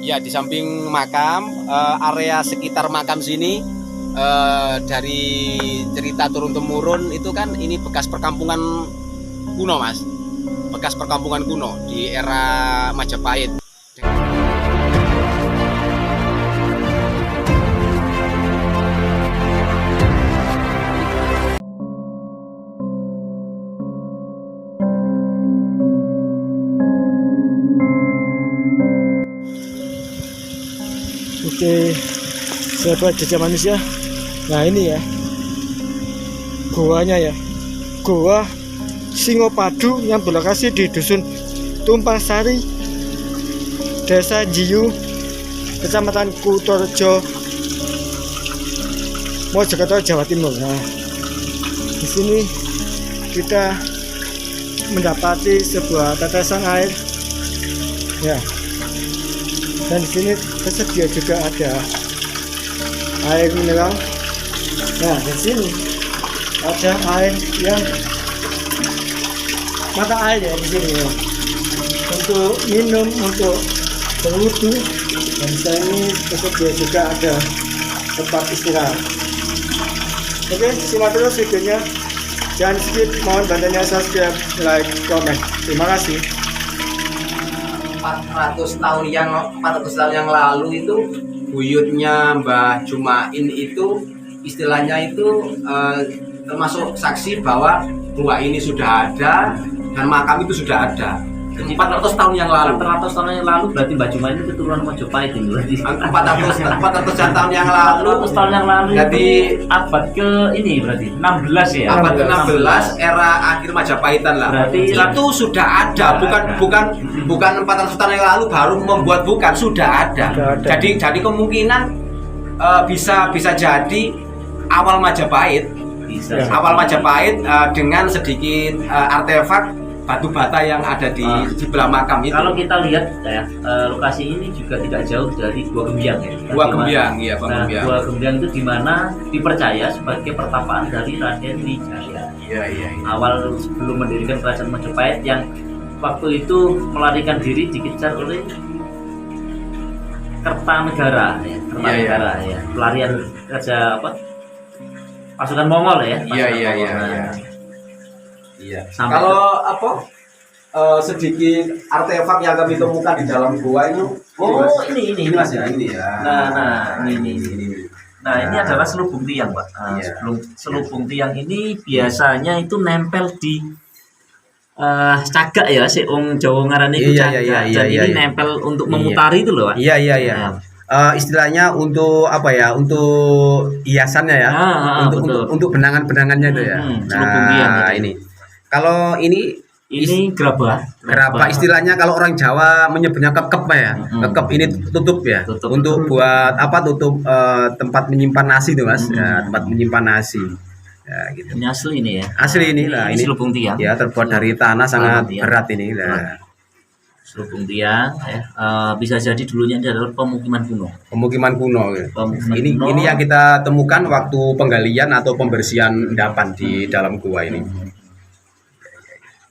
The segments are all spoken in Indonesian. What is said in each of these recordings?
Ya, di samping makam, area sekitar makam sini, dari cerita turun-temurun itu kan ini bekas perkampungan kuno, Mas. Bekas perkampungan kuno di era Majapahit. Oke, sahabat jejak manusia. Nah ini ya, goanya ya, goa Singopadu yang berlokasi di Dusun Tumpang Sari, Desa Jiyu, Kecamatan Kutorjo, Mojokerto, Jawa Timur. Nah, di sini kita mendapati sebuah tetesan air, ya. Dan di sini tersedia juga ada air mineral. Nah, di sini ada air yang mata air ya di sini ya. Untuk minum, untuk berwudu, dan di sini tersedia juga ada tempat istirahat. Oke, simak terus videonya. Jangan skip, mohon bantuannya subscribe, like, komen. Terima kasih. 400 tahun yang lalu itu buyutnya Mbah Jumain itu istilahnya itu termasuk saksi bahwa gua ini sudah ada dan makam itu sudah ada. Jadi 400 tahun yang lalu. 400 tahun yang lalu berarti Mbah Jumain itu keturunan Majapahit ini berarti. 400 tahun yang lalu. 400 tahun yang lalu. Jadi abad ke ini berarti 16 ya. Abad ke-16 era akhir Majapahitan lah. Berarti itu sudah ada, bukan 400 tahun yang lalu baru membuat, bukan, sudah ada. Jadi kemungkinan bisa jadi awal Majapahit. bisa. Awal Majapahit dengan sedikit artefak batu bata yang ada di sebelah makam itu. Kalau kita lihat ya, lokasi ini juga tidak jauh dari Gua Gembyang ya. Gua Gembyang, iya, Bang Nah, Gembyang. Gua Gembyang itu dimana dipercaya sebagai pertapaan dari Raden Wijaya. Iya. Awal sebelum mendirikan kerajaan Majapahit yang waktu itu melarikan diri dikejar oleh Kertanegara ya, Kertanegara ya. Pelarian raja apa? Pasukan Mongol ya. Iya. Sampai Kalau sedikit artefak yang kami temukan di dalam gua itu. ini Mas ya, ini ya. Nah, ini. Nah, ini adalah selubung tiang, Pak. Nah, Iya. selubung tiang ini biasanya itu nempel di cagak ya, si wong Jawa ngarani itu Iya, cagak. iya, Dan iya, ini iya. nempel untuk memutari itu loh, Pak. Iya. Istilahnya untuk apa ya? Untuk hiasannya ya. Betul. Untuk benangan-benangannya itu ya. Selubung tiang Nah, itu. ini. Kalau ini Gerabah. gerabah, istilahnya kalau orang Jawa menyebutnya kekep ya. Kekep ini tutup ya. Tutup. Untuk buat apa? Tutup tempat menyimpan nasi itu, Mas. Ya, tempat menyimpan nasi. Ya, gitu. Ini asli ini ya. Asli ini lah, ini selubung tiang. ya, terbuat dari tanah, sangat tiang. berat ini lah. Selubung tiang ya. Bisa jadi dulunya ini adalah pemukiman kuno. Pemukiman kuno ya. Pemukiman Ini kuno. yang kita temukan waktu penggalian atau pembersihan endapan di dalam gua ini.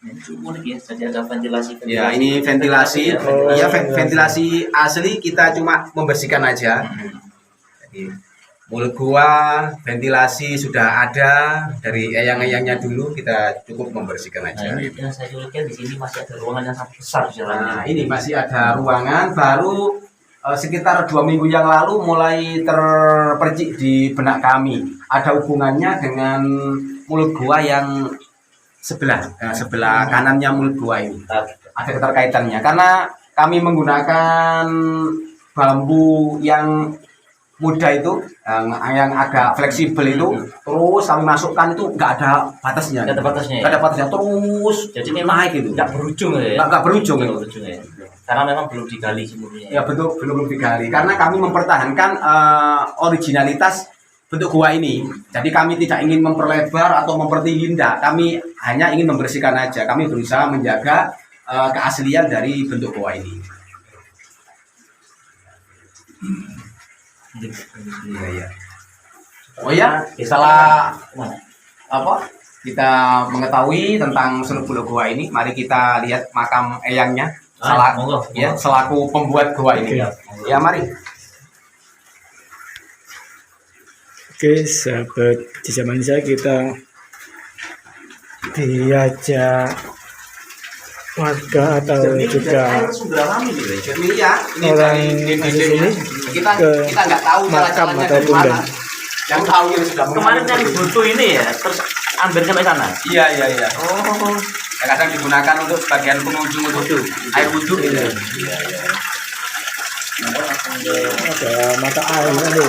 Unik ya, jadi ada ventilasi. Ya, ini ventilasi. Iya, ventilasi asli, kita cuma membersihkan aja. Jadi, mulut gua ventilasi sudah ada dari eyang-eyangnya dulu, kita cukup membersihkan Nah, aja. ini yang saya curigai di sini masih ada ruangan yang sangat besar jalannya. Nah, ini masih ada ruangan baru sekitar 2 minggu yang lalu mulai terpercik di benak kami. Ada hubungannya dengan mulut gua yang sebelah kanannya mulut gua ini. Ada keterkaitannya karena kami menggunakan bambu yang muda itu, yang agak fleksibel itu, terus kami masukkan itu nggak ada batasnya. Nggak ada batasnya ya? Nggak ada batasnya, terus Jadi memang naik itu. nggak berujung ya? Nggak berujung Nggak itu. berujung ya? Karena memang belum digali sumurnya. Ya betul, belum digali karena kami mempertahankan originalitas bentuk gua ini. Jadi kami tidak ingin memperlebar atau mempertinggi, enggak. Kami hanya ingin membersihkan aja. Kami berusaha menjaga keaslian dari bentuk gua ini. Iya. Oh ya, setelah kita mengetahui tentang seluk beluk gua ini, mari kita lihat makam eyangnya. monggo. ya selaku pembuat gua ini. Oke. Ya mari. Oke, sahabat Jejak Manusia, kita diajak warga atau juga Jernih ya, ini orang dari asli DPD-nya. sini kita ke kita nggak tahu makam cara-caranya atau dari mana. pundan. Yang tahu yang sudah Kemarin mengalami. yang butuh ini ya, terus ambil sampai sana. Iya iya iya. Oh, Ya, kadang digunakan untuk sebagian pengunjung untuk air wudhu gitu. Ada mata air nih.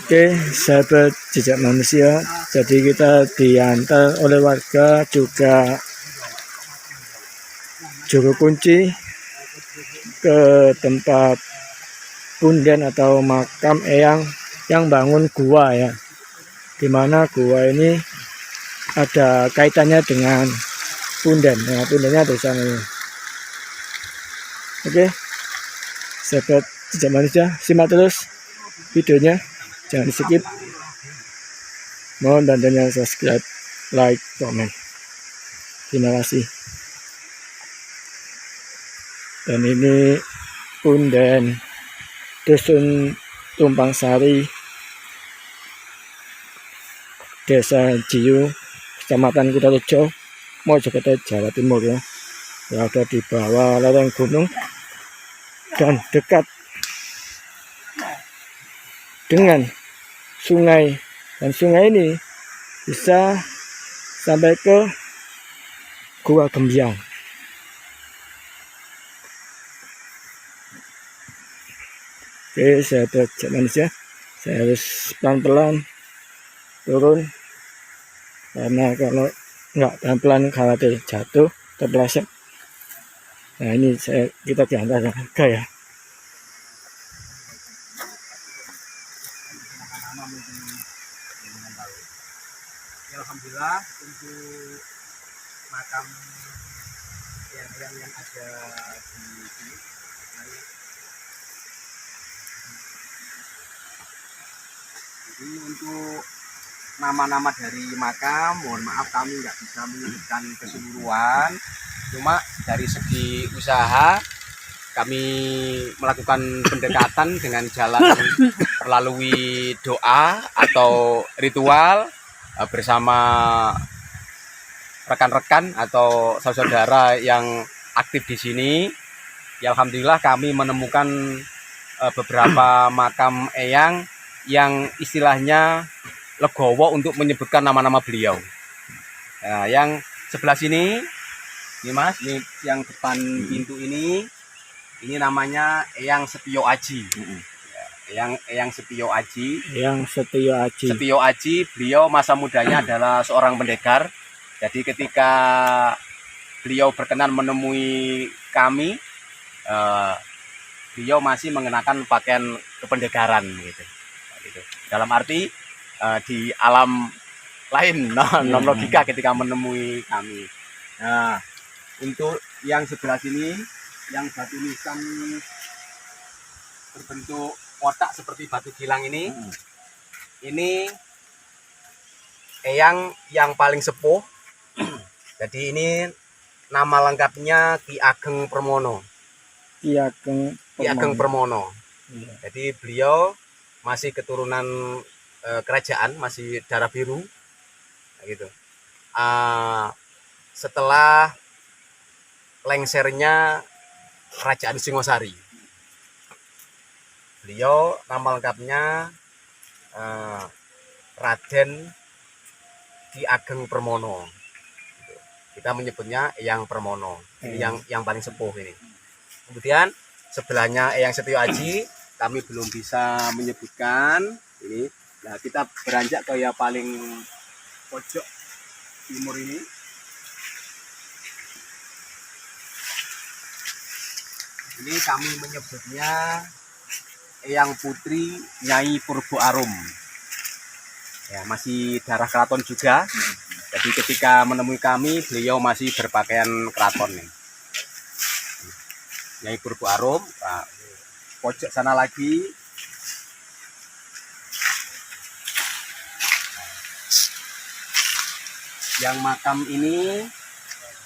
Oke, sahabat Jejak Manusia, jadi kita diantar oleh warga juga juru kunci ke tempat punden atau makam eyang yang bangun gua ya, dimana gua ini ada kaitannya dengan punden. Nah, pundennya ada di sana ya. Oke, sahabat Jejak Manusia, simak terus videonya, jangan di skip. Mohon bantuannya subscribe, like, komen. Terima kasih. Dan ini punden Dusun Tumpang Sari, Desa Jiu, Kecamatan Kutorejo, Mojokerto, Jawa Timur ya. Berada di bawah lereng gunung dan dekat dengan sungai, dan sungai ini bisa sampai ke Gua Gembyang. Oke, sahabat Jejak Manusia, saya harus pelan-pelan turun karena kalau nggak pelan-pelan khawatir jatuh terpeleset. Nah ini kita diantar warga ya. Alhamdulillah untuk makam yang ada di sini. Jadi untuk nama-nama dari makam, mohon maaf kami nggak bisa menyebutkan keseluruhan. Cuma dari segi usaha kami melakukan pendekatan dengan jalan melalui doa atau ritual bersama rekan-rekan atau saudara yang aktif di sini. Ya, alhamdulillah kami menemukan beberapa makam eyang yang istilahnya legowo untuk menyebutkan nama-nama beliau. Nah, yang sebelah sini, ini Mas, ini yang depan pintu ini namanya Eyang Setio Aji. Eyang Setio Aji. Yang Setio Aji. Setio Aji, beliau masa mudanya adalah seorang pendekar. Jadi ketika beliau berkenan menemui kami, beliau masih mengenakan pakaian kependekaran gitu. Dalam arti di alam lain, non logika ketika menemui kami. Nah, untuk yang sebelah sini, yang batu nisan berbentuk kotak seperti batu gilang ini eyang yang paling sepuh. Jadi ini nama lengkapnya Ki Ageng Permono. Ki Ageng Permono. Iya. Jadi beliau masih keturunan kerajaan, masih darah biru, gitu. Setelah lengsernya Kerajaan Singosari, beliau nama lengkapnya Raden Ki Ageng Permono. Kita menyebutnya Eyang Permono. Ini yang paling sepuh ini. Kemudian sebelahnya Eyang Setio Aji, kami belum bisa menyebutkan ini. Nah, kita beranjak ke yang paling pojok timur ini. Ini kami menyebutnya Eyang Putri Nyai Purbo Arum. Ya, masih darah keraton juga. Jadi ketika menemui kami, beliau masih berpakaian keraton nih. Nyai Purbo Arum. Nah, pojok sana lagi Yang makam ini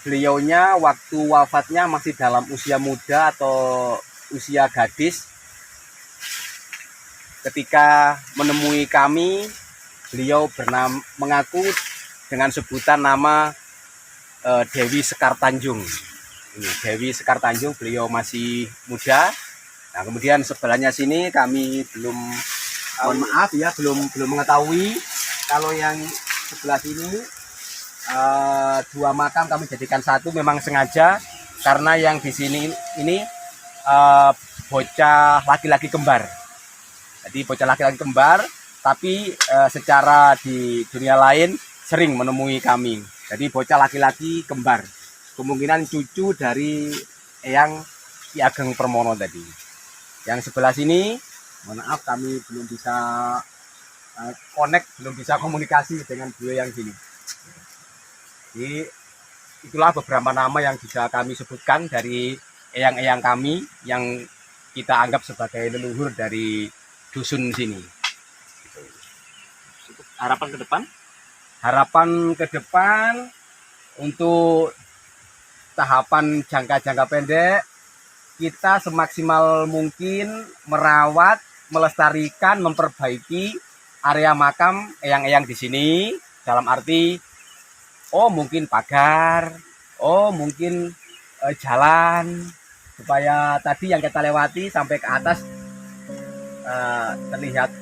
beliaunya waktu wafatnya masih dalam usia muda atau usia gadis. Ketika menemui kami, beliau mengaku dengan sebutan nama Dewi Sekar Tanjung. Ini Dewi Sekar Tanjung, beliau masih muda. Nah, kemudian sebelahnya sini kami belum, mohon maaf ya, belum mengetahui kalau yang sebelah sini dua makam kami jadikan satu, memang sengaja karena yang di sini ini bocah laki-laki kembar. Jadi bocah laki-laki kembar, tapi secara di dunia lain sering menemui kami. Jadi bocah laki-laki kembar, kemungkinan cucu dari Eyang Ki Ageng Permono tadi. Yang sebelah sini, mohon maaf kami belum bisa connect, belum bisa komunikasi dengan beliau yang sini. Jadi itulah beberapa nama yang bisa kami sebutkan dari eyang-eyang kami yang kita anggap sebagai leluhur dari dusun sini. Harapan ke depan? Harapan ke depan untuk tahapan jangka pendek, kita semaksimal mungkin merawat, melestarikan, memperbaiki area makam eyang-eyang di sini, dalam arti mungkin pagar, mungkin jalan, supaya tadi yang kita lewati sampai ke atas terlihat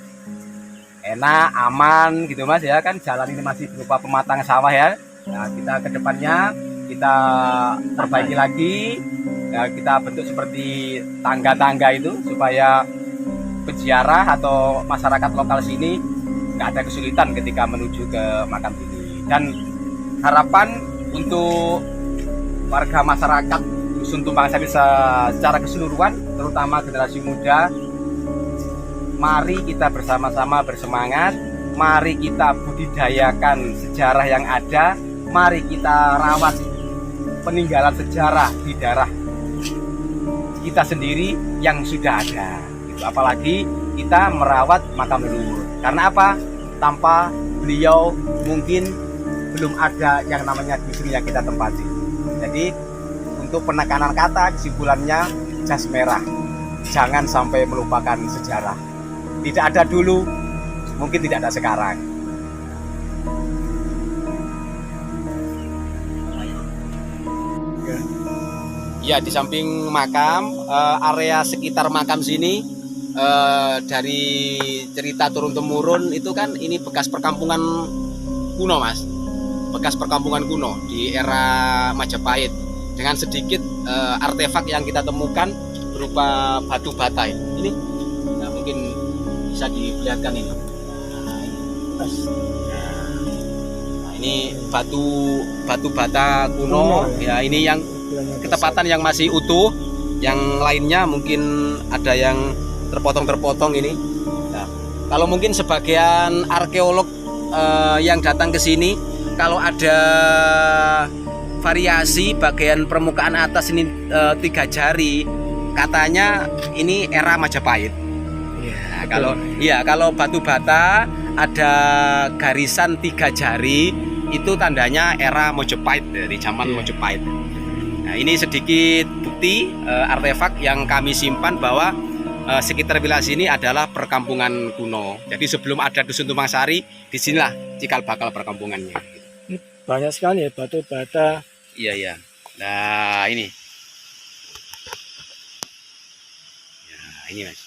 enak, aman gitu Mas ya, kan jalan ini masih berupa pematang sawah ya. Nah, kita ke depannya kita perbaiki lagi, ya, kita bentuk seperti tangga-tangga itu supaya peziarah atau masyarakat lokal sini nggak ada kesulitan ketika menuju ke makam ini. Dan harapan untuk warga masyarakat Dusun Tumpang Sari secara keseluruhan, terutama generasi muda, mari kita bersama-sama bersemangat, mari kita budidayakan sejarah yang ada, mari kita rawat peninggalan sejarah di daerah kita sendiri yang sudah ada. Apalagi kita merawat makam leluhur. Karena apa? Tanpa beliau mungkin belum ada yang namanya dusun yang kita tempati. Jadi untuk penekanan kata, kesimpulannya jas merah. Jangan sampai melupakan sejarah. Tidak ada dulu, mungkin tidak ada sekarang. Ya, di samping makam, area sekitar makam sini, dari cerita turun-temurun itu kan ini bekas perkampungan kuno Mas. Bekas perkampungan kuno di era Majapahit. Dengan sedikit artefak yang kita temukan berupa batu bata ini. Nah, mungkin bisa dilihatkan ini. Nah, ini batu bata kuno. Ya, ini yang ketepatan yang masih utuh. Yang lainnya mungkin ada yang terpotong ini. Nah, kalau mungkin sebagian arkeolog yang datang ke sini, kalau ada variasi bagian permukaan atas ini 3 jari, katanya ini era Majapahit. Ya, kalau batu bata ada garisan 3 jari, itu tandanya era Majapahit, dari zaman Majapahit. Nah, ini sedikit bukti artefak yang kami simpan bahwa sekitar wilayah sini adalah perkampungan kuno. Jadi sebelum ada Dusun Tumpang Sari, disinilah cikal bakal perkampungannya. Banyak sekali ya batu bata. Iya. Nah, ini. Ya, ini Mas.